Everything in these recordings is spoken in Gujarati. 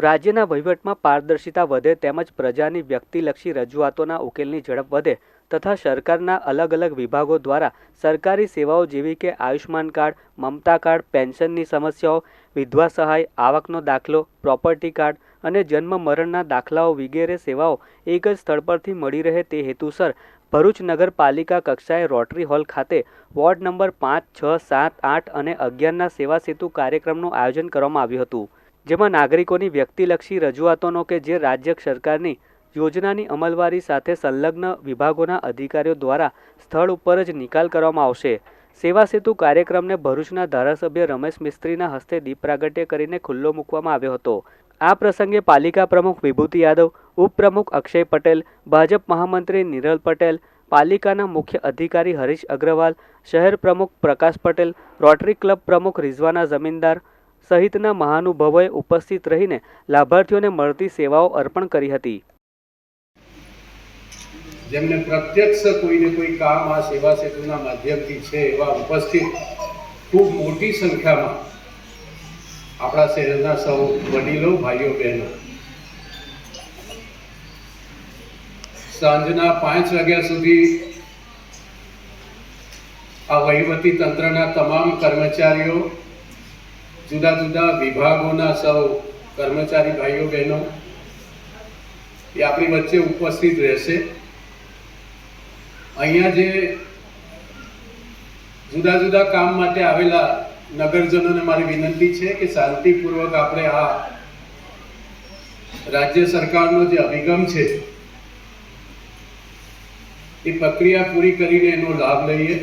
રાજ્યના વહીવટમાં પારદર્શિતા વધે તેમજ પ્રજાની વ્યક્તિલક્ષી રજૂઆતોના ઉકેલની ઝડપ વધે તથા સરકારના અલગ અલગ વિભાગો દ્વારા સરકારી સેવાઓ જેવી કે આયુષ્માન કાર્ડ, મમતા કાર્ડ, પેન્શનની સમસ્યાઓ, વિધવા સહાય, આવકનો દાખલો, પ્રોપર્ટી કાર્ડ અને જન્મ મરણના દાખલાઓ વગેરે સેવાઓ એક જ સ્થળ પરથી મળી રહે તે હેતુસર ભરૂચ નગરપાલિકા કક્ષાએ રોટરી હોલ ખાતે વોર્ડ નંબર 5, 6, 7, 8 અને 11ના સેવા સેતુ કાર્યક્રમનું આયોજન કરવામાં આવ્યું હતું, જેમાં નાગરિકોની વ્યક્તિલક્ષી રજૂઆતોનો કે જે રાજ્ય સરકારની યોજનાની અમલવારી સાથે સંલગ્ન વિભાગોના અધિકારીઓ દ્વારા સ્થળ ઉપર જ નિકાલ કરવામાં આવશે। સેવા સેતુ કાર્યક્રમને ભરૂચના ધારાસભ્ય રમેશ મિસ્ત્રીના હસ્તે દીપ પ્રાગટ્ય કરીને ખુલ્લો મૂકવામાં આવ્યો હતો। આ પ્રસંગે પાલિકા પ્રમુખ વિભૂતિ યાદવ, ઉપપ્રમુખ અક્ષય પટેલ, ભાજપ મહામંત્રી નિરલ પટેલ, પાલિકાના મુખ્ય અધિકારી હરીશ અગ્રવાલ, શહેર પ્રમુખ પ્રકાશ પટેલ, રોટરી ક્લબ પ્રમુખ રિઝવાના જમીનદાર સહિતના મહાનુભાવોએ ઉપસ્થિત રહીને લાભાર્થીઓને મળતી સેવાઓ અર્પણ કરી હતી। જેમને પ્રત્યક્ષ કોઈને કોઈ કામ આ સેવા સેતુના માધ્યમથી છે એવા ઉપસ્થિત ખૂબ મોટી સંખ્યામાં આપણા શહેરના સૌ વડીલો, ભાઈઓ, બહેનો સાંજના 5 વાગ્યા સુધી આ વહીવટી તંત્રના તમામ કર્મચારીઓ, જુદા જુદા વિભાગોના સૌ કર્મચારી ભાઈઓ બહેનો એ આપણી વચ્ચે ઉપસ્થિત રહેશે। અહીંયા જે જુદા જુદા કામ માટે આવેલા નગરજનોને મારી વિનંતી છે કે શાંતિપૂર્વક આપણે આ રાજ્ય સરકારનો જે અભિગમ છે એ પ્રક્રિયા પૂરી કરીને એનો લાભ લઈએ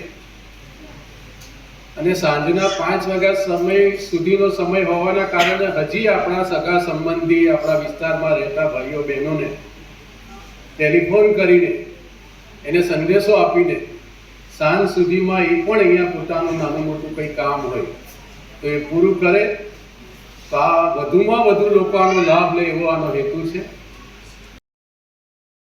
અને સાંજના 5 વાગ્યા સમય સુધીનો સમય હોવાના કારણે હજી આપણા સગા સંબંધી, આપણા વિસ્તારમાં રહેતા ભાઈઓ બહેનોને ટેલિફોન કરીને એને સંદેશો આપીને સાંજ સુધીમાં એ પણ અહીંયા પોતાનું નાનું મોટું કંઈ કામ હોય તો એ પૂરું કરે તો આ વધુમાં વધુ લોકો આનો લાભ લે એવો આનો હેતુ છે।